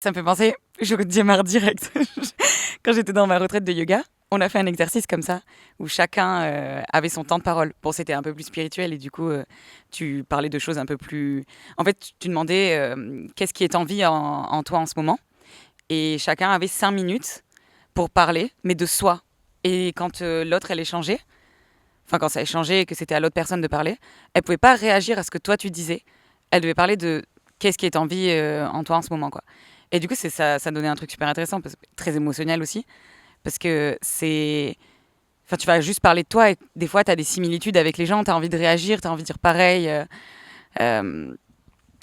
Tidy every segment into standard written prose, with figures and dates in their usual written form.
Ça me fait penser, je redémarre direct. Quand j'étais dans ma retraite de yoga, on a fait un exercice comme ça, où chacun avait son temps de parole. Bon, c'était un peu plus spirituel et du coup, tu parlais de choses un peu plus... En fait, tu demandais qu'est-ce qui est en vie en toi en ce moment. Et chacun avait 5 minutes pour parler, mais de soi. Et quand l'autre, elle échangeait, enfin quand ça échangeait et que c'était à l'autre personne de parler, elle pouvait pas réagir à ce que toi tu disais. Elle devait parler de qu'est-ce qui est en vie en toi en ce moment, quoi. Et du coup, ça donnait un truc super intéressant, très émotionnel aussi, parce que c'est... Enfin, tu vas juste parler de toi et des fois, tu as des similitudes avec les gens, tu as envie de réagir, tu as envie de dire pareil. Euh,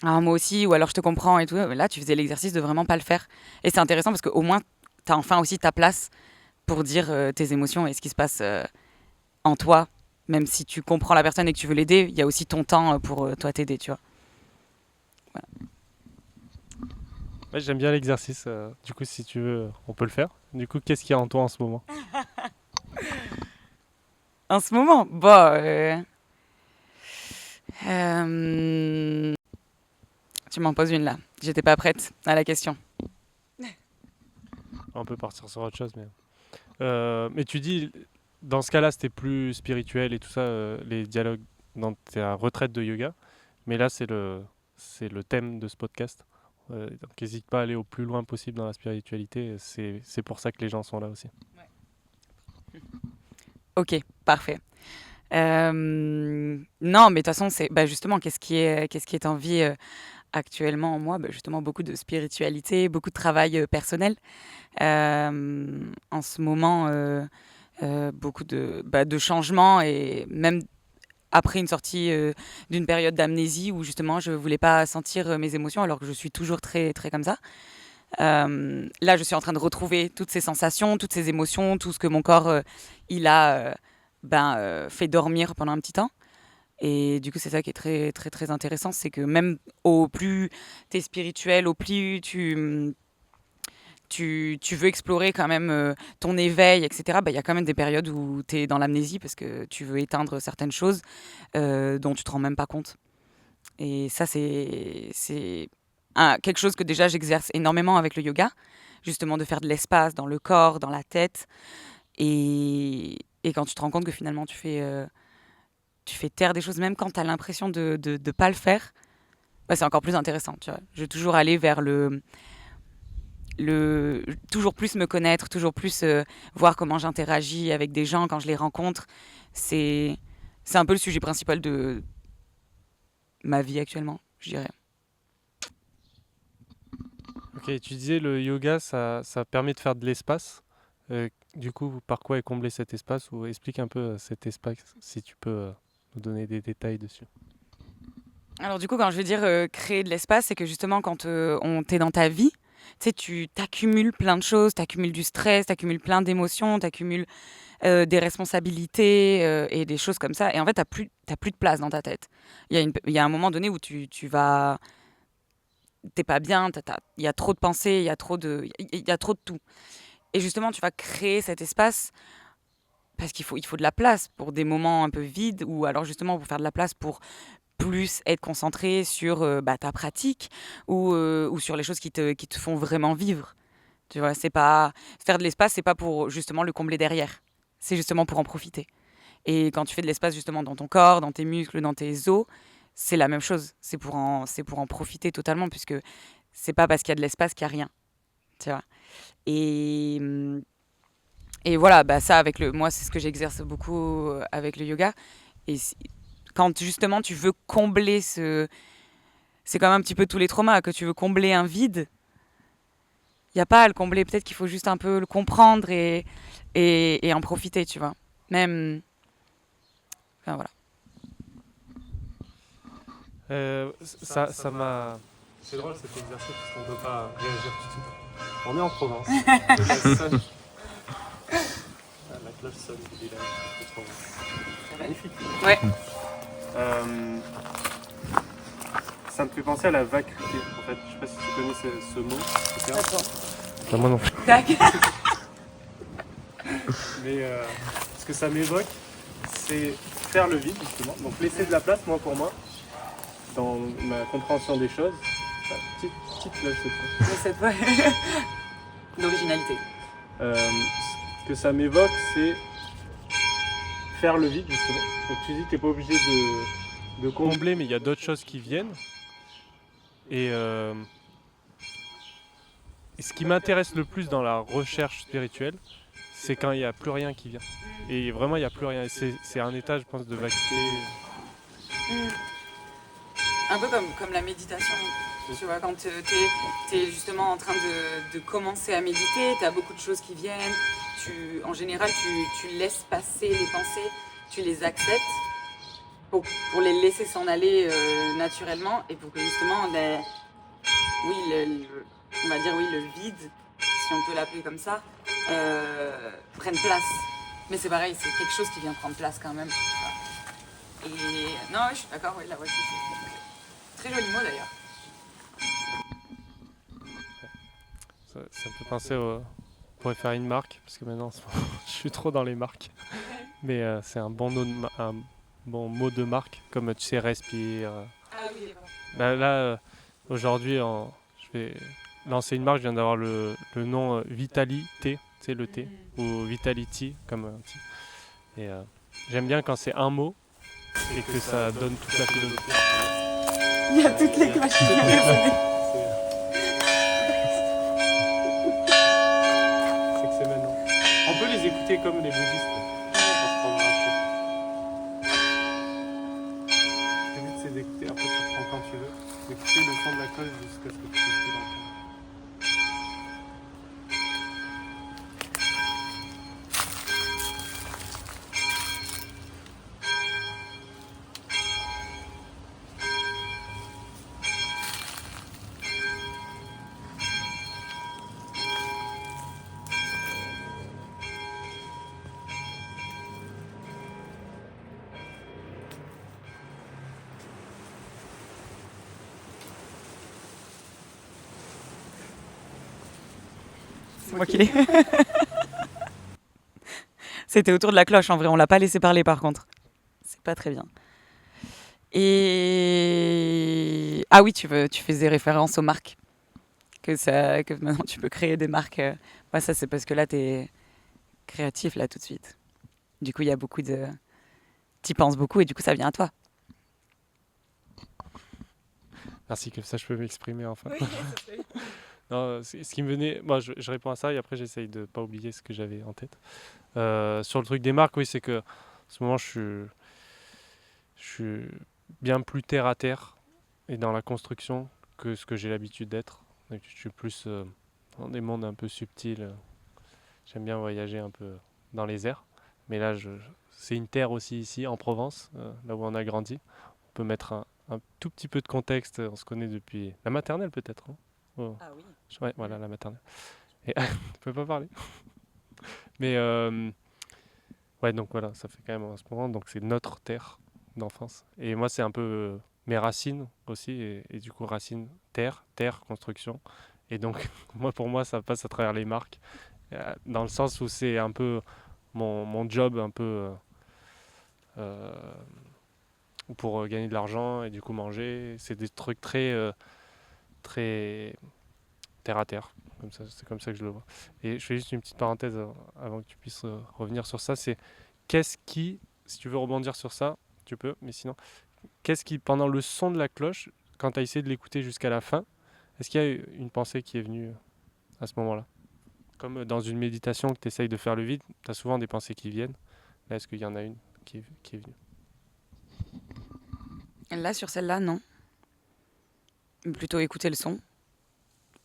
ah, moi aussi, ou alors je te comprends et tout. Là, tu faisais l'exercice de vraiment pas le faire. Et c'est intéressant parce qu'au moins, tu as enfin aussi ta place pour dire tes émotions et ce qui se passe en toi. Même si tu comprends la personne et que tu veux l'aider, il y a aussi ton temps pour toi t'aider, tu vois. Voilà. Ouais, j'aime bien l'exercice. Du coup, si tu veux, on peut le faire. Du coup, qu'est-ce qu'il y a en toi en ce moment? En ce moment, bah, euh, tu m'en poses une là. J'étais pas prête à la question. On peut partir sur autre chose, mais tu dis, dans ce cas-là, c'était plus spirituel et tout ça, les dialogues dans ta retraite de yoga. Mais là, c'est le thème de ce podcast. Donc, n'hésite pas à aller au plus loin possible dans la spiritualité. C'est pour ça que les gens sont là aussi. Ok, parfait. Non, mais de toute façon, c'est bah, justement qu'est-ce qui est en vie actuellement en moi. Bah, justement, beaucoup de spiritualité, beaucoup de travail personnel. En ce moment, beaucoup de changements et même après une sortie d'une période d'amnésie où justement je voulais pas sentir mes émotions alors que je suis toujours très très comme ça. Là, je suis en train de retrouver toutes ces sensations, toutes ces émotions, tout ce que mon corps il a fait dormir pendant un petit temps. Et du coup, c'est ça qui est très très très intéressant, c'est que même au plus tu es spirituel, au plus tu veux explorer quand même ton éveil, etc., bah, il y a quand même des périodes où tu es dans l'amnésie parce que tu veux éteindre certaines choses dont tu te rends même pas compte. Et ça, c'est quelque chose que déjà j'exerce énormément avec le yoga, justement de faire de l'espace dans le corps, dans la tête. Et quand tu te rends compte que finalement tu fais taire des choses, même quand tu as l'impression de pas le faire, bah, c'est encore plus intéressant. Tu vois. Je vais toujours aller vers toujours plus me connaître, toujours plus voir comment j'interagis avec des gens quand je les rencontre. C'est, c'est un peu le sujet principal de ma vie actuellement, je dirais. Ok, tu disais le yoga, ça permet de faire de l'espace. Du coup, par quoi est comblé cet espace? Ou explique un peu cet espace, si tu peux nous donner des détails dessus. Alors du coup, quand je veux dire créer de l'espace, c'est que justement quand on t'es dans ta vie, tu sais, tu t'accumules plein de choses, t'accumules du stress, t'accumules plein d'émotions, t'accumules des responsabilités et des choses comme ça. Et en fait, t'as plus de place dans ta tête. Il y a un moment donné où t'es pas bien, il y a trop de pensées, il y a trop de tout. Et justement, tu vas créer cet espace parce il faut de la place pour des moments un peu vides ou alors justement pour faire de la place pour plus être concentré sur ta pratique ou sur les choses qui te font vraiment vivre. Tu vois, c'est pas faire de l'espace, c'est pas pour justement le combler derrière. C'est justement pour en profiter. Et quand tu fais de l'espace justement dans ton corps, dans tes muscles, dans tes os, c'est la même chose. C'est pour en profiter totalement puisque c'est pas parce qu'il y a de l'espace qu'il y a rien. Tu vois. Et et voilà, bah ça avec moi c'est ce que j'exerce beaucoup avec le yoga. Et quand justement tu veux combler c'est comme un petit peu tous les traumas que tu veux combler un vide. Il y a pas à le combler. Peut-être qu'il faut juste un peu le comprendre et en profiter, tu vois. Même, enfin voilà. Ça m'a. C'est drôle cet exercice parce qu'on ne peut pas réagir tout de suite. On est en Provence. La sonne. La cloche sonne du village de Provence. C'est magnifique. Ouais. Euh, Ça me fait penser à la vacuité. En fait, je sais pas si tu connais ce mot. etc. Attends. Enfin, moi non. Tac. Mais ce que ça m'évoque, c'est faire le vide justement. Donc laisser de la place, moi pour moi, dans ma compréhension des choses, Petite cloche cette fois. Mais cette fois, d'originalité. Ce que ça m'évoque, c'est faire le vide justement. Donc tu dis que t'es pas obligé de combler, mais il y a d'autres choses qui viennent. Et ce qui m'intéresse le plus dans la recherche spirituelle, c'est quand il n'y a plus rien qui vient. Et vraiment, il n'y a plus rien. Et c'est un état, je pense, de vacuité. Un peu comme la méditation. Tu vois, quand t'es justement en train de commencer à méditer, t'as beaucoup de choses qui viennent. En général, tu laisses passer les pensées, tu les acceptes pour les laisser s'en aller naturellement et pour que justement, on va dire le vide, si on peut l'appeler comme ça, prenne place. Mais c'est pareil, c'est quelque chose qui vient prendre place quand même. Et non, ouais, je suis d'accord, oui, la voix. Très joli mot d'ailleurs. Ça me fait penser on pourrait faire une marque, parce que maintenant, je suis trop dans les marques. Mais c'est un bon mot de marque, comme tu sais, respire. Ah oui, d'accord. Là, aujourd'hui, je vais lancer une marque, je viens d'avoir le nom Vitalité, tu sais, le thé, ou Vitality, comme un petit. Et j'aime bien quand c'est un mot et que ça donne toute la philosophie. Il y a toutes les cloches qui viennent résonner. C'est que c'est maintenant. On peut les écouter comme les bouddhistes. On reprendra après. Le but c'est d'écouter, après tu reprends quand tu veux, d'écouter le son de la cloche jusqu'à ce que tu puisses plus l'entendre. C'est moi qui l'ai. C'était autour de la cloche en vrai, on l'a pas laissé parler par contre. C'est pas très bien. Et ah oui, tu faisais référence aux marques. Que maintenant tu peux créer des marques. Ouais, ça c'est parce que là t'es créatif là tout de suite. Du coup, il y a beaucoup de. T'y penses beaucoup et du coup ça vient à toi. Merci, que ça je peux m'exprimer enfin. Non, ce qui me venait, moi je réponds à ça et après j'essaye de pas oublier ce que j'avais en tête. Sur le truc des marques, oui, c'est que en ce moment je suis bien plus terre à terre et dans la construction que ce que j'ai l'habitude d'être. Donc, je suis plus dans des mondes un peu subtils. J'aime bien voyager un peu dans les airs. Mais là, c'est une terre aussi ici, en Provence, là où on a grandi. On peut mettre un tout petit peu de contexte. On se connaît depuis la maternelle peut-être. Hein. Oh. Ah oui. Ouais, voilà, la maternelle. Et tu peux pas parler. Mais ouais, donc voilà, ça fait quand même en ce moment. Donc c'est notre terre d'enfance. Et moi, c'est un peu mes racines aussi. Et du coup, racines, terre, construction. Et donc, pour moi, ça passe à travers les marques. Dans le sens où c'est un peu mon job, un peu pour gagner de l'argent et du coup manger. C'est des trucs très terre à terre. C'est comme ça que je le vois. Et je fais juste une petite parenthèse avant que tu puisses revenir sur ça. C'est qu'est-ce qui, si tu veux rebondir sur ça, tu peux, mais sinon, qu'est-ce qui, pendant le son de la cloche, quand tu as essayé de l'écouter jusqu'à la fin, est-ce qu'il y a une pensée qui est venue à ce moment-là? Comme dans une méditation que tu essayes de faire le vide, tu as souvent des pensées qui viennent. Là, est-ce qu'il y en a une qui est venue? Là, sur celle-là, non. Plutôt écouter le son.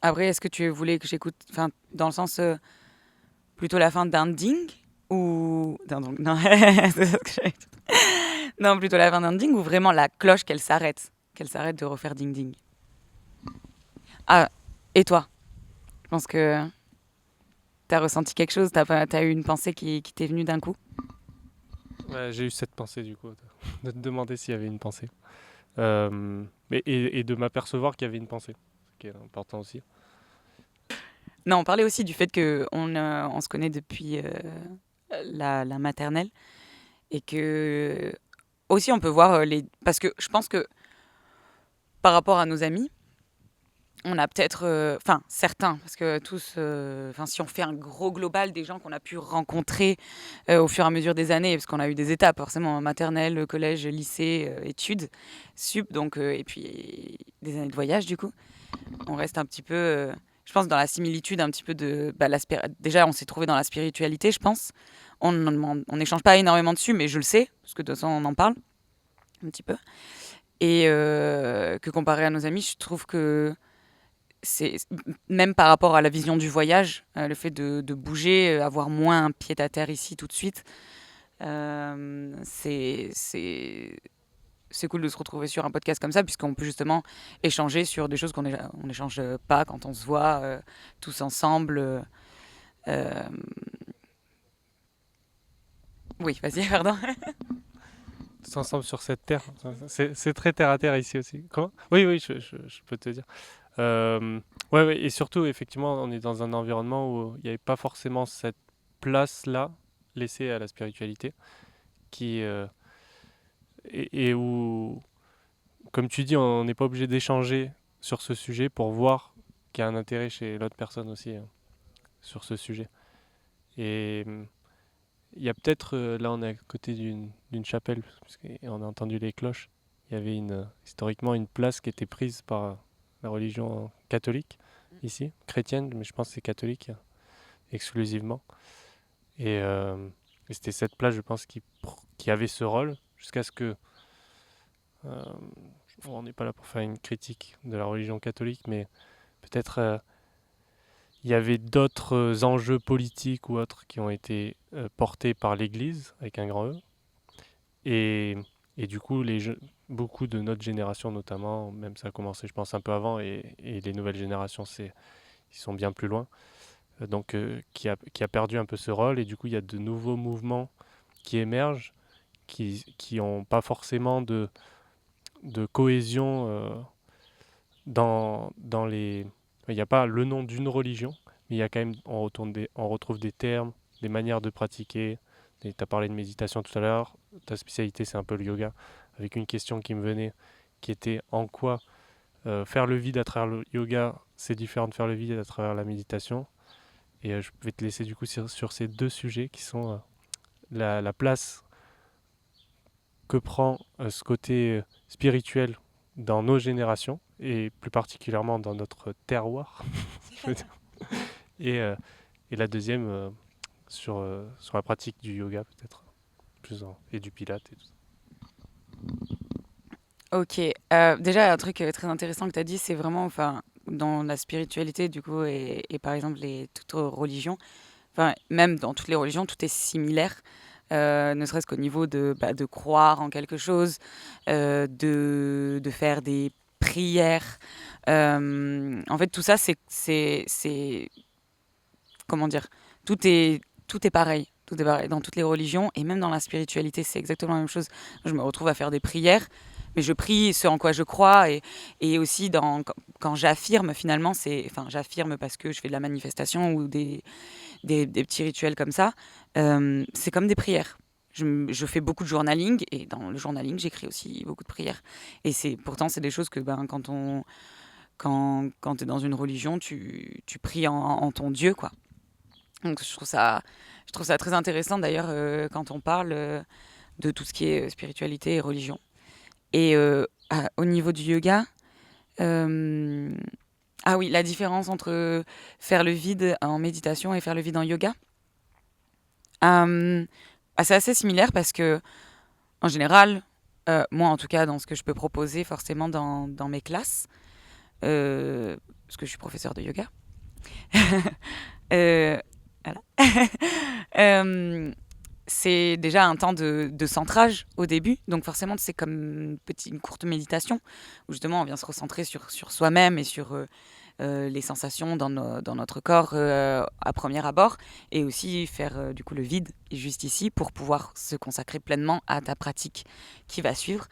Après, est-ce que tu voulais que j'écoute, enfin, dans le sens plutôt la fin d'un ding ou non, c'est ça que j'allais dire. Non, plutôt la fin d'un ding ou vraiment la cloche qu'elle s'arrête de refaire ding ding. Ah, et toi? Je pense que t'as ressenti quelque chose, t'as eu une pensée qui t'est venue d'un coup? Ouais, j'ai eu cette pensée du coup, de te demander s'il y avait une pensée. Et de m'apercevoir qu'il y avait une pensée, ce qui est important aussi. Non, on parlait aussi du fait qu'on se connaît depuis la maternelle et que aussi on peut voir parce que je pense que par rapport à nos amis, on a peut-être, enfin certains, parce que tous, enfin si on fait un gros global des gens qu'on a pu rencontrer au fur et à mesure des années, parce qu'on a eu des étapes forcément, maternelle, collège, lycée, études, sup, donc et puis des années de voyage du coup. On reste un petit peu, je pense, dans la similitude un petit peu de, bah, déjà on s'est trouvé dans la spiritualité, je pense. On n'échange pas énormément dessus, mais je le sais, parce que de toute façon on en parle un petit peu. Et que comparé à nos amis, je trouve que c'est même par rapport à la vision du voyage, le fait de bouger, avoir moins un pied à terre ici tout de suite, euh, c'est c'est c'est cool de se retrouver sur un podcast comme ça puisqu'on peut justement échanger sur des choses on n'échange pas quand on se voit tous ensemble. Euh, Oui, vas-y, pardon. Tous ensemble sur cette terre. C'est très terre à terre ici aussi. Comment? Oui, oui, je peux te dire. Ouais, ouais, et surtout, effectivement, on est dans un environnement où il n'y avait pas forcément cette place-là laissée à la spiritualité, qui, et où, comme tu dis, on n'est pas obligé d'échanger sur ce sujet pour voir qu'il y a un intérêt chez l'autre personne aussi sur ce sujet. Et il y a peut-être, là on est à côté d'une chapelle, et on a entendu les cloches. Il y avait historiquement une place qui était prise par la religion catholique ici, chrétienne, mais je pense que c'est catholique exclusivement. Et, et c'était cette place, je pense, qui avait ce rôle jusqu'à ce que... euh, on n'est pas là pour faire une critique de la religion catholique, mais peut-être il y avait d'autres enjeux politiques ou autres qui ont été portés par l'Église, avec un grand E. Et, et du coup, beaucoup de notre génération notamment, même ça a commencé je pense un peu avant, et les nouvelles générations, ils sont bien plus loin, donc qui a perdu un peu ce rôle, et du coup il y a de nouveaux mouvements qui émergent, qui n'ont pas forcément de cohésion dans les... Il n'y a pas le nom d'une religion, mais il y a quand même, on retrouve des termes, des manières de pratiquer. Tu as parlé de méditation tout à l'heure, ta spécialité c'est un peu le yoga, avec une question qui me venait, qui était en quoi faire le vide à travers le yoga, c'est différent de faire le vide à travers la méditation. Et je vais te laisser du coup sur ces deux sujets qui sont la place que prend ce côté spirituel dans nos générations, et plus particulièrement dans notre terroir, si je veux dire. Et, euh, et la deuxième sur la pratique du yoga peut-être, et du pilate et tout ça. Ok, déjà un truc très intéressant que tu as dit, c'est vraiment, enfin, dans la spiritualité du coup, et par exemple toutes religions, enfin même dans toutes les religions, tout est similaire, ne serait-ce qu'au niveau de croire en quelque chose, de faire des prières. En fait, tout ça, comment dire, tout est pareil. Tout est pareil dans toutes les religions et même dans la spiritualité, c'est exactement la même chose. Je me retrouve à faire des prières, mais je prie ce en quoi je crois et aussi quand j'affirme finalement, enfin j'affirme parce que je fais de la manifestation ou des petits rituels comme ça, c'est comme des prières. Je fais beaucoup de journaling et dans le journaling j'écris aussi beaucoup de prières et pourtant c'est des choses que ben quand t'es dans une religion tu pries en ton Dieu quoi. Donc je trouve ça très intéressant d'ailleurs quand on parle de tout ce qui est spiritualité et religion. Et au niveau du yoga, euh, ah oui, la différence entre faire le vide en méditation et faire le vide en yoga, euh, c'est assez similaire parce que en général, moi en tout cas dans ce que je peux proposer forcément dans mes classes, parce que je suis professeur de yoga, euh, voilà. Euh, c'est déjà un temps de centrage au début. Donc forcément, c'est comme une courte méditation où justement on vient se recentrer sur soi-même et sur les sensations dans notre corps à premier abord. Et aussi faire du coup le vide juste ici pour pouvoir se consacrer pleinement à ta pratique qui va suivre.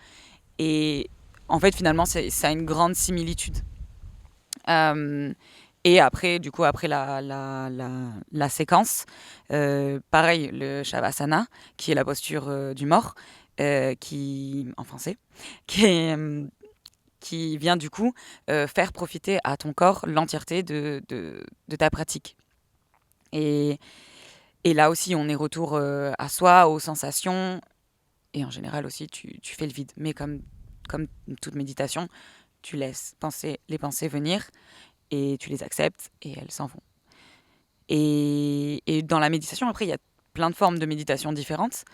Et en fait, finalement, ça a une grande similitude. Euh, et après, du coup, après la séquence, pareil, le Shavasana, qui est la posture du mort, en français, qui est, qui vient du coup faire profiter à ton corps l'entièreté de ta pratique. Et, et là aussi, on est retour à soi, aux sensations, et en général aussi, tu fais le vide. Mais comme toute méditation, tu laisses les pensées venir, et tu les acceptes, et elles s'en vont. Et dans la méditation, après, il y a plein de formes de méditation différentes,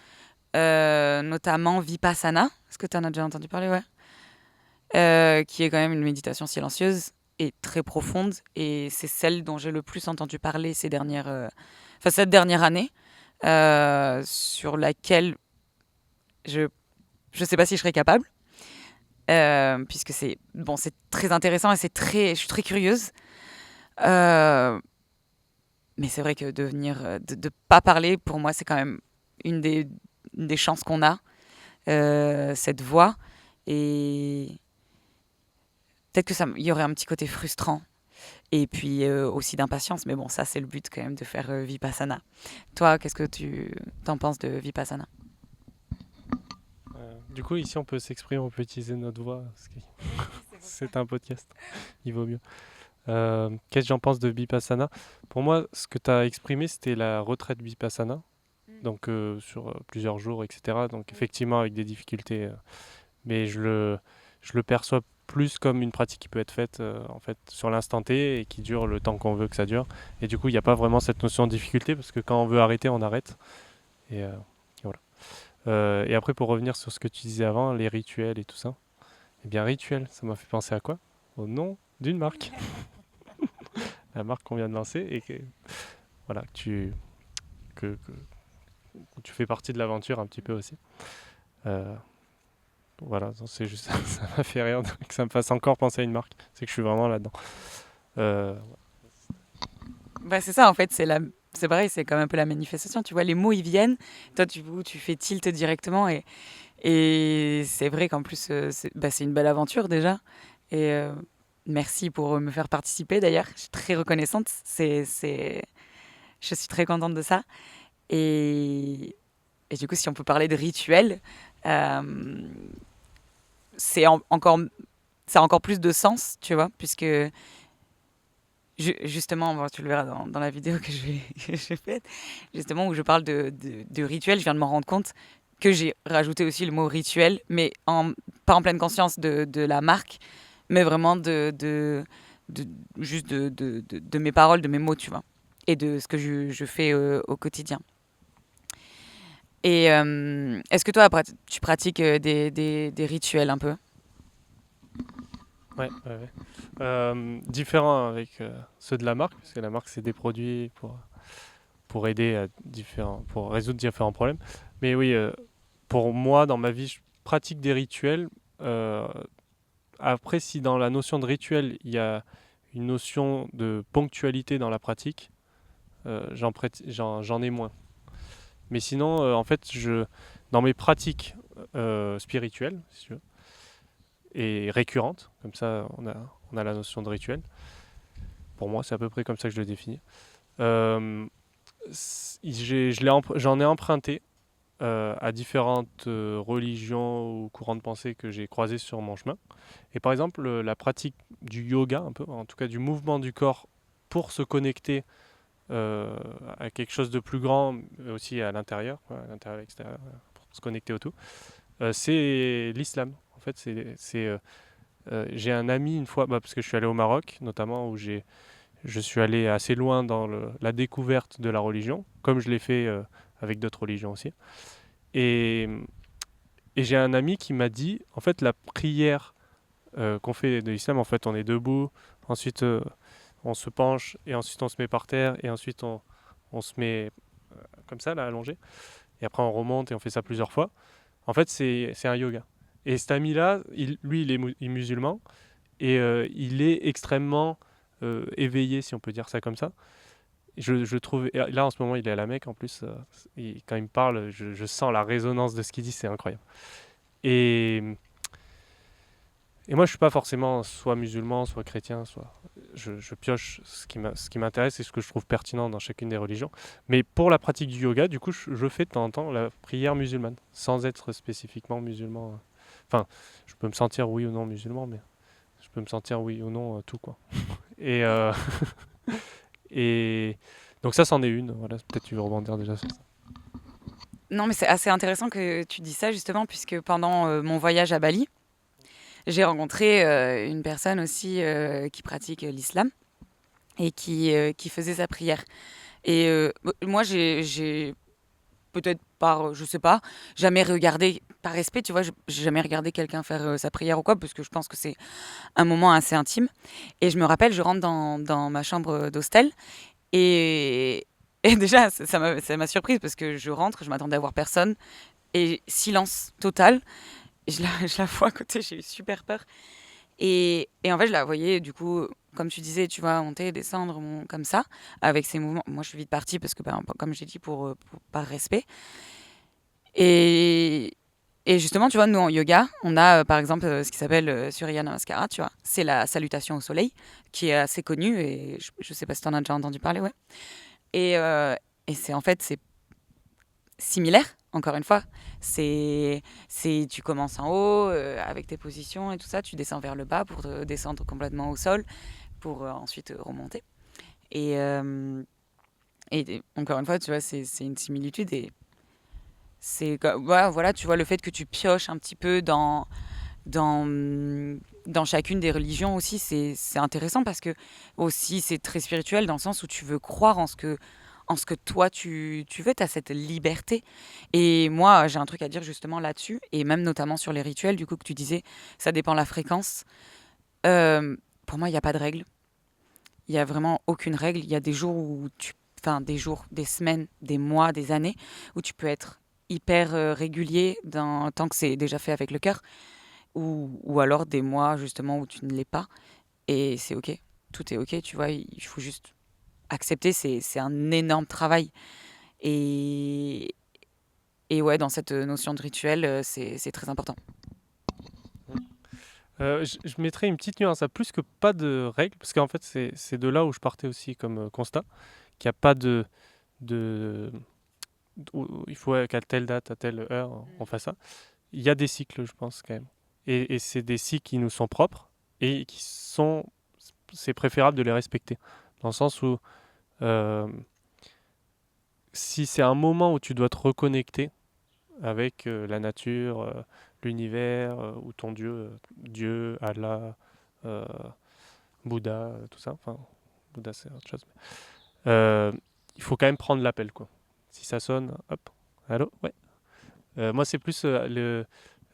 notamment Vipassana. Est-ce que tu en as déjà entendu parler? Ouais. Qui est quand même une méditation silencieuse et très profonde. Et c'est celle dont j'ai le plus entendu parler cette dernière année, sur laquelle je ne sais pas si je serais capable, puisque c'est très intéressant et je suis très curieuse. Euh, mais c'est vrai que de pas parler, pour moi, c'est quand même une des chances qu'on a, cette voix. Et peut-être que il y aurait un petit côté frustrant. Et puis aussi d'impatience. Mais bon, ça, c'est le but quand même de faire Vipassana. Toi, qu'est-ce que tu t'en penses de Vipassana? Du coup, ici, on peut s'exprimer, on peut utiliser notre voix, parce que c'est un podcast, il vaut mieux. Qu'est-ce que j'en pense de Vipassana? Pour moi, ce que tu as exprimé, c'était la retraite Vipassana, donc sur plusieurs jours, etc. Donc effectivement, avec des difficultés, mais je le perçois plus comme une pratique qui peut être faite en fait sur l'instant T et qui dure le temps qu'on veut que ça dure. Et du coup, il n'y a pas vraiment cette notion de difficulté parce que quand on veut arrêter, on arrête. Et voilà. Et après, pour revenir sur ce que tu disais avant, les rituels et tout ça, eh bien, rituel, ça m'a fait penser à quoi? Au nom d'une marque. La marque qu'on vient de lancer et que, voilà, que tu fais partie de l'aventure un petit peu aussi. Euh, voilà, c'est juste ça m'a fait rire que ça me fasse encore penser à une marque. C'est que je suis vraiment là-dedans. Euh, Bah, c'est ça, en fait, c'est pareil, c'est comme un peu la manifestation. Tu vois, les mots, ils viennent. Toi, tu fais tilt directement. Et c'est vrai qu'en plus, c'est une belle aventure déjà. Et merci pour me faire participer d'ailleurs. Je suis très reconnaissante. Je suis très contente de ça. Et, et du coup, si on peut parler de rituel, euh, c'est encore, ça a encore plus de sens, tu vois, puisque justement, bon, tu le verras dans la vidéo que j'ai faite, justement où je parle de rituel, je viens de m'en rendre compte que j'ai rajouté aussi le mot rituel, mais pas en pleine conscience de la marque, mais vraiment de- juste de mes paroles, de mes mots, tu vois, et de ce que je fais au quotidien. Et est-ce que toi, tu pratiques des rituels un peu? ouais, ouais, ouais. Différent avec ceux de la marque, parce que la marque, c'est des produits pour aider pour résoudre différents problèmes. Mais oui, pour moi, dans ma vie, je pratique des rituels. Euh, Après, si dans la notion de rituel, il y a une notion de ponctualité dans la pratique, j'en ai moins. Mais sinon, en fait, dans mes pratiques spirituelles, si tu veux, et récurrentes, comme ça, on a la notion de rituel. Pour moi, c'est à peu près comme ça que je le définis. Euh, j'en ai emprunté à différentes religions ou courants de pensée que j'ai croisés sur mon chemin. Et par exemple, la pratique du yoga, un peu, en tout cas du mouvement du corps pour se connecter à quelque chose de plus grand, mais aussi à l'intérieur, quoi, à l'intérieur et à l'extérieur, pour se connecter au tout, c'est l'islam. En fait, j'ai un ami une fois, parce que je suis allé au Maroc, notamment, où je suis allé assez loin dans la découverte de la religion, comme je l'ai fait avec d'autres religions aussi. Et, et j'ai un ami qui m'a dit, en fait, la prière qu'on fait de l'islam, en fait, on est debout, ensuite on se penche, et ensuite on se met par terre, et ensuite on se met comme ça, là, allongé, et après on remonte et on fait ça plusieurs fois. En fait, c'est un yoga. Et cet ami-là, lui, il est musulman, et il est extrêmement éveillé, si on peut dire ça comme ça. Je trouve, et là en ce moment il est à la Mecque en plus, quand il me parle, je sens la résonance de ce qu'il dit, c'est incroyable. Et, et moi je suis pas forcément soit musulman, soit chrétien, je pioche ce qui m'intéresse et ce que je trouve pertinent dans chacune des religions. Mais pour la pratique du yoga, du coup je fais de temps en temps la prière musulmane, sans être spécifiquement musulman. Enfin, je peux me sentir oui ou non musulman, mais peux me sentir oui ou non tout quoi. Et, euh, et donc ça, c'en est une. Voilà, peut-être tu veux rebondir déjà sur ça. Non, mais c'est assez intéressant que tu dis ça justement, puisque pendant mon voyage à Bali, j'ai rencontré une personne aussi qui pratique l'islam et qui faisait sa prière. Et moi, j'ai peut-être par, je sais pas, jamais regardé, par respect, tu vois, j'ai jamais regardé quelqu'un faire sa prière ou quoi, parce que je pense que c'est un moment assez intime. Et je me rappelle, je rentre dans ma chambre d'hostel et, et déjà, ça m'a surprise parce que je rentre, je m'attendais à voir personne et silence total. Et je la vois à côté, j'ai eu super peur. Et en fait, je la voyais, du coup, comme tu disais, tu vois, monter, descendre, comme ça, avec ces mouvements. Moi, je suis vite partie parce que, ben, comme j'ai dit, par respect. Et, et justement, tu vois, nous, en yoga, on a, par exemple, ce qui s'appelle Surya Namaskara, tu vois. C'est la salutation au soleil, qui est assez connue, et je sais pas si tu en as déjà entendu parler, ouais. Et, euh, et c'est en fait, c'est similaire, encore une fois. Tu commences en haut avec tes positions et tout ça, tu descends vers le bas pour te descendre complètement au sol, pour ensuite remonter. Et, euh, et encore une fois, tu vois, c'est une similitude et voilà, tu vois, le fait que tu pioches un petit peu dans, dans chacune des religions aussi, c'est intéressant parce que aussi c'est très spirituel dans le sens où tu veux croire en ce que toi tu veux, tu as cette liberté. Et moi, j'ai un truc à dire justement là-dessus, et même notamment sur les rituels, du coup, que tu disais, ça dépend de la fréquence. Pour moi, il n'y a pas de règle. Il n'y a vraiment aucune règle. Il y a des jours enfin, des jours, des semaines, des mois, des années, où tu peux être hyper régulier tant que c'est déjà fait avec le cœur, ou alors des mois justement où tu ne l'es pas. Et c'est OK. Tout est OK, tu vois. Il faut juste accepter. C'est un énorme travail. Et, et ouais, dans cette notion de rituel, c'est très important. Je mettrais une petite nuance à plus que pas de règles, parce qu'en fait, c'est de là où je partais aussi comme constat, qu'il n'y a pas de il faut qu'à telle date, à telle heure, on fasse ça. Il y a des cycles, je pense, quand même. Et c'est des cycles qui nous sont propres et c'est préférable de les respecter. Dans le sens où, euh, si c'est un moment où tu dois te reconnecter avec la nature, l'univers, ou ton Dieu, Dieu, Allah, euh, Bouddha, tout ça. Enfin, Bouddha, c'est autre chose. Euh, il faut quand même prendre l'appel, quoi. Si ça sonne, hop, allô, ouais. Moi, c'est plus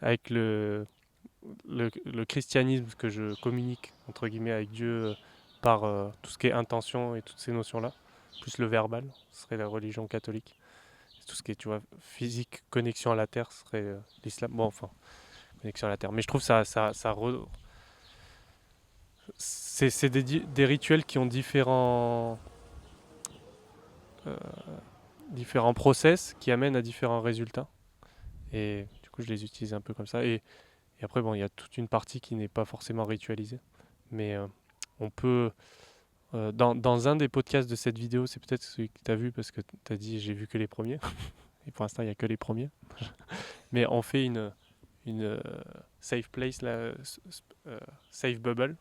avec le christianisme que je communique, entre guillemets, avec Dieu par tout ce qui est intention et toutes ces notions-là. Plus le verbal, ce serait la religion catholique. Tout ce qui est, tu vois, physique, connexion à la terre, ce serait l'islam. Bon, enfin, connexion à la terre. Mais je trouve c'est des rituels qui ont euh, différents process qui amènent à différents résultats. Et du coup, je les utilise un peu comme ça. Et après, bon, il y a toute une partie qui n'est pas forcément ritualisée. Mais on peut. Dans un des podcasts de cette vidéo, c'est peut-être celui que tu as vu parce que tu as dit j'ai vu que les premiers. Et pour l'instant, il n'y a que les premiers. Mais on fait une safe place, là, safe bubble,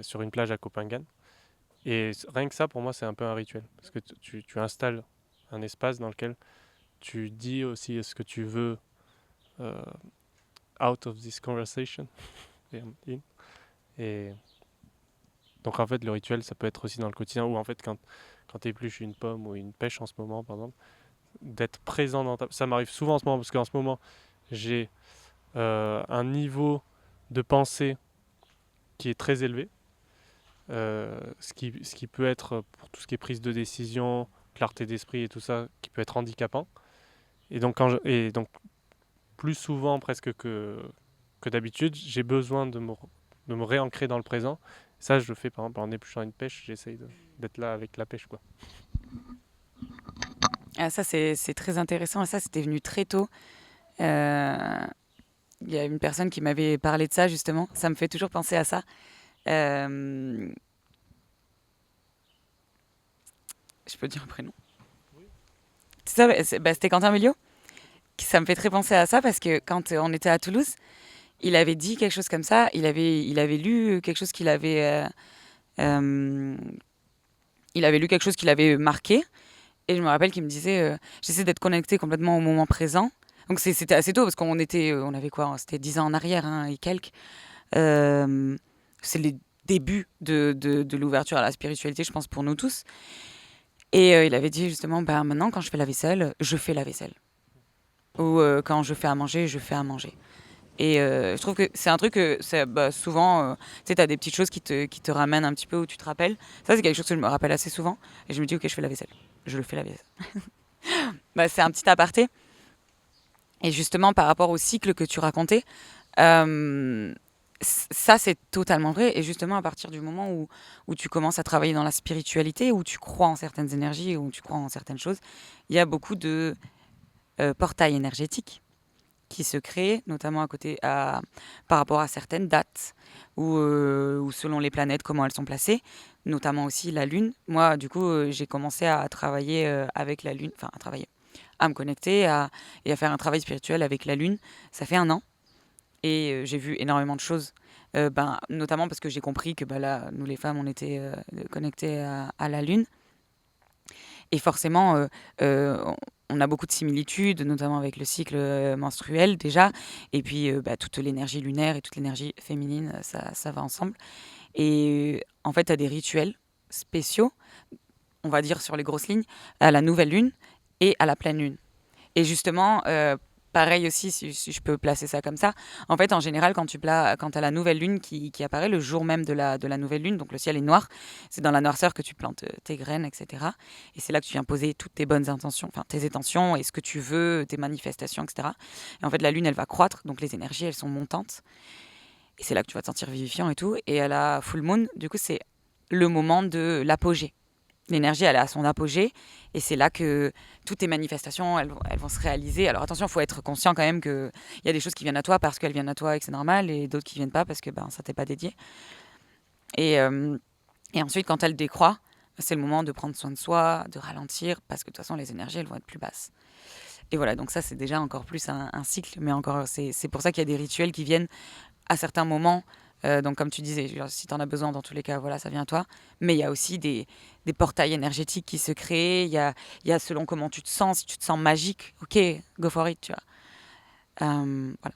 sur une plage à Copenhague. Et rien que ça, pour moi, c'est un peu un rituel. Parce que tu installes un espace dans lequel tu dis aussi ce que tu veux euh, out of this conversation. Et donc, en fait, le rituel, ça peut être aussi dans le quotidien. Ou en fait, quand tu épluches une pomme ou une pêche en ce moment, par exemple, d'être présent dans ta... Ça m'arrive souvent en ce moment, parce qu'en ce moment, j'ai un niveau de pensée qui est très élevé. Ce qui peut être, pour tout ce qui est prise de décision, clarté d'esprit et tout ça, qui peut être handicapant. Et donc plus souvent presque que d'habitude, j'ai besoin de me réancrer dans le présent. Ça, je le fais par exemple en épluchant une pêche, j'essaye d'être là avec la pêche, quoi. Ah, ça, c'est très intéressant. Et ça, c'était venu très tôt. Euh, Il y a une personne qui m'avait parlé de ça, justement. Ça me fait toujours penser à ça. Euh, je peux dire un prénom. C'est ça, c'était Quentin Melliot. Ça me fait très penser à ça parce que quand on était à Toulouse, il avait dit quelque chose comme ça. Il avait lu quelque chose euh, il avait lu quelque chose qui l'avait marqué. Et je me rappelle qu'il me disait, j'essaie d'être connecté complètement au moment présent. Donc c'était assez tôt parce on avait quoi? C'était 10 ans en arrière hein, et quelques. Euh, c'est les débuts de l'ouverture à la spiritualité, je pense, pour nous tous. Et il avait dit justement, bah, maintenant, quand je fais la vaisselle, je fais la vaisselle. Ou quand je fais à manger, je fais à manger. Et je trouve que c'est un truc que bah, souvent, tu sais, t'as des petites choses qui te ramènent un petit peu où tu te rappelles. Ça, c'est quelque chose que je me rappelle assez souvent. Et je me dis, ok, je fais la vaisselle. Je le fais la vaisselle. Bah, c'est un petit aparté. Et justement, par rapport au cycle que tu racontais, euh, ça, c'est totalement vrai. Et justement, à partir du moment où tu commences à travailler dans la spiritualité, où tu crois en certaines énergies, où tu crois en certaines choses, il y a beaucoup de portails énergétiques qui se créent, notamment par rapport à certaines dates, ou selon les planètes, comment elles sont placées, notamment aussi la Lune. Moi, du coup, j'ai commencé à travailler avec la Lune, enfin à travailler, à me connecter et à faire un travail spirituel avec la Lune. Ça fait 1 an et j'ai vu énormément de choses. Notamment parce que j'ai compris que bah, là, nous les femmes, on était connectées à la Lune. Et forcément, on a beaucoup de similitudes, notamment avec le cycle menstruel déjà. Et puis, toute l'énergie lunaire et toute l'énergie féminine, ça va ensemble. Et en fait, tu as des rituels spéciaux, on va dire sur les grosses lignes, à la nouvelle lune et à la pleine lune. Et justement, pareil aussi, si je peux placer ça comme ça, en fait, en général, quand tu as la nouvelle lune qui apparaît le jour même de la nouvelle lune, donc le ciel est noir, c'est dans la noirceur que tu plantes tes graines, etc. Et c'est là que tu viens poser toutes tes bonnes intentions, enfin tes intentions et ce que tu veux, tes manifestations, etc. Et en fait, la lune, elle va croître, donc les énergies, elles sont montantes. Et c'est là que tu vas te sentir vivifiant et tout. Et à la full moon, du coup, c'est le moment de l'apogée. L'énergie, elle est à son apogée et c'est là que toutes tes manifestations, elles vont se réaliser. Alors attention, il faut être conscient quand même qu'il y a des choses qui viennent à toi parce qu'elles viennent à toi et que c'est normal et d'autres qui viennent pas parce que ça t'est pas dédié. Et, euh, et ensuite, quand elle décroît, c'est le moment de prendre soin de soi, de ralentir parce que de toute façon, les énergies, elles vont être plus basses. Et voilà, donc ça, c'est déjà encore plus un cycle, mais encore, c'est pour ça qu'il y a des rituels qui viennent à certains moments. Donc, comme tu disais, genre, si tu en as besoin, dans tous les cas, voilà, ça vient à toi. Mais il y a aussi des portails énergétiques qui se créent. Il y a selon comment tu te sens. Si tu te sens magique, ok, go for it, tu vois. Voilà.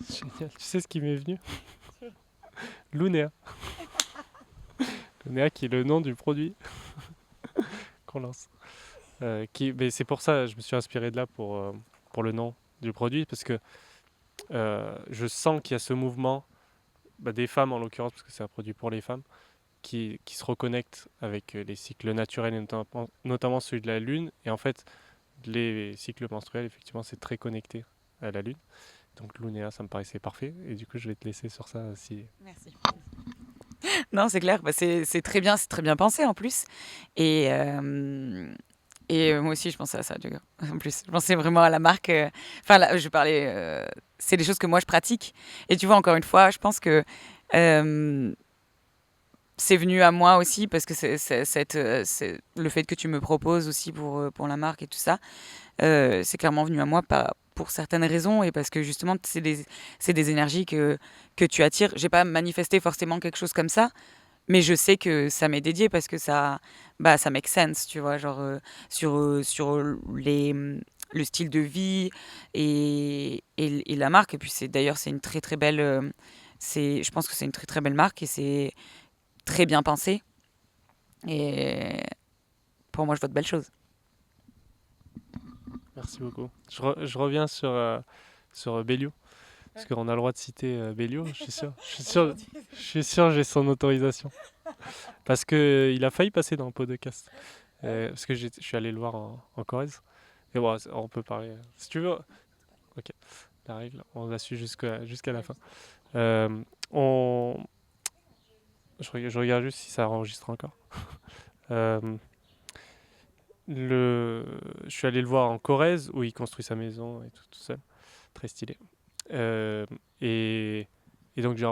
Génial. Tu sais ce qui m'est venu? Lunea. Lunea qui est le nom du produit qu'on lance. Mais c'est pour ça, je me suis inspiré de là pour le nom du produit, parce que je sens qu'il y a ce mouvement des femmes en l'occurrence, parce que c'est un produit pour les femmes, qui se reconnectent avec les cycles naturels, et notamment celui de la Lune. Et en fait, les cycles menstruels, effectivement, c'est très connecté à la Lune. Donc Lunea, ça me paraissait parfait. Et du coup, je vais te laisser sur ça si... Merci. Non, c'est clair. C'est très bien pensé en plus. Et, euh, et moi aussi, je pensais à ça, Diego. En plus, je pensais vraiment à la marque. Enfin, là, je parlais. C'est des choses que moi je pratique. Et tu vois, encore une fois, je pense que euh, c'est venu à moi aussi parce que c'est le fait que tu me proposes aussi pour la marque et tout ça, c'est clairement venu à moi pour certaines raisons et parce que justement c'est des énergies que tu attires. J'ai pas manifesté forcément quelque chose comme ça, mais je sais que ça m'est dédié parce que ça make sense, tu vois, genre sur le style de vie et la marque. Et puis d'ailleurs c'est une très très belle, je pense que c'est une très très belle marque et c'est très bien pensé. Et pour moi, je vois de belles choses. Merci beaucoup. Je reviens sur Béliot, parce qu'on a le droit de citer Béliot, je suis sûr. Je suis sûr, j'ai son autorisation. Parce qu'il a failli passer dans le podcast. Parce que je suis allé le voir en Corrèze. Et bon, on peut parler. Si tu veux. Ok, la règle, on la suit jusqu'à la fin. Euh, on... je regarde juste si ça enregistre encore. Euh, je suis allé le voir en Corrèze, où il construit sa maison et tout seul. Très stylé. Euh, et, et donc j'ai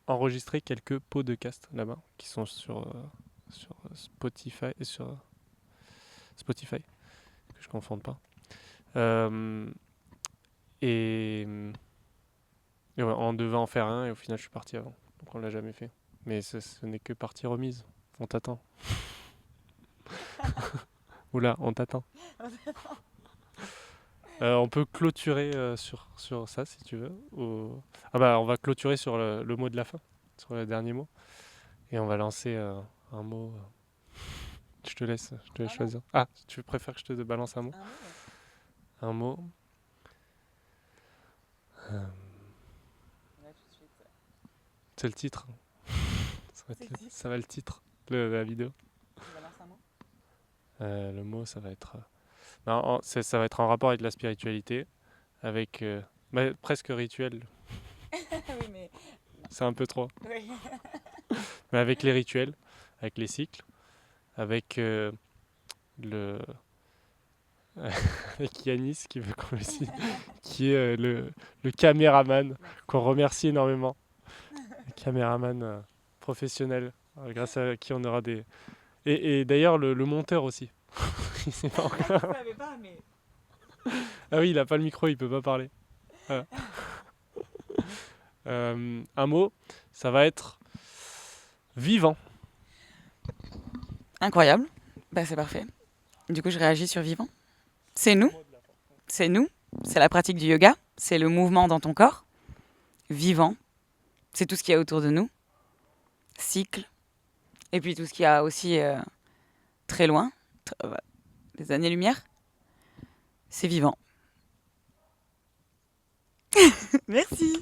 enregistré quelques podcasts là-bas, qui sont sur Spotify, que je ne confonde pas. Euh, Et, et ouais, on devait en faire un et au final je suis parti avant. Donc on l'a jamais fait. Mais ce n'est que partie remise. On t'attend. Oula, on t'attend. On peut clôturer sur ça si tu veux. Ah bah on va clôturer sur le mot de la fin, sur le dernier mot. Et on va lancer un mot. Je te laisse choisir. Ah, tu préfères que je te balance un mot? Un mot. euh, c'est le titre. Ça va être le titre de la vidéo. Le mot, ça va être. Non, ça va être en rapport avec la spiritualité, avec presque rituel. Oui, mais... C'est un peu trop. Oui. Mais avec les rituels, avec les cycles, avec le avec Yanis qui veut qu'on le cite, qui est le caméraman qu'on remercie énormément. Le caméraman professionnel, grâce à qui on aura des. Et d'ailleurs le monteur aussi. Il sait pas encore. Je savais pas, mais... Ah oui, il a pas le micro, il peut pas parler. Voilà. Un mot, ça va être vivant. Incroyable. Bah, c'est parfait. Du coup, je réagis sur vivant. C'est nous. C'est nous. C'est la pratique du yoga. C'est le mouvement dans ton corps. Vivant. C'est tout ce qu'il y a autour de nous. Cycle. Et puis tout ce qu'il y a aussi très loin. Des années-lumière. C'est vivant. Merci.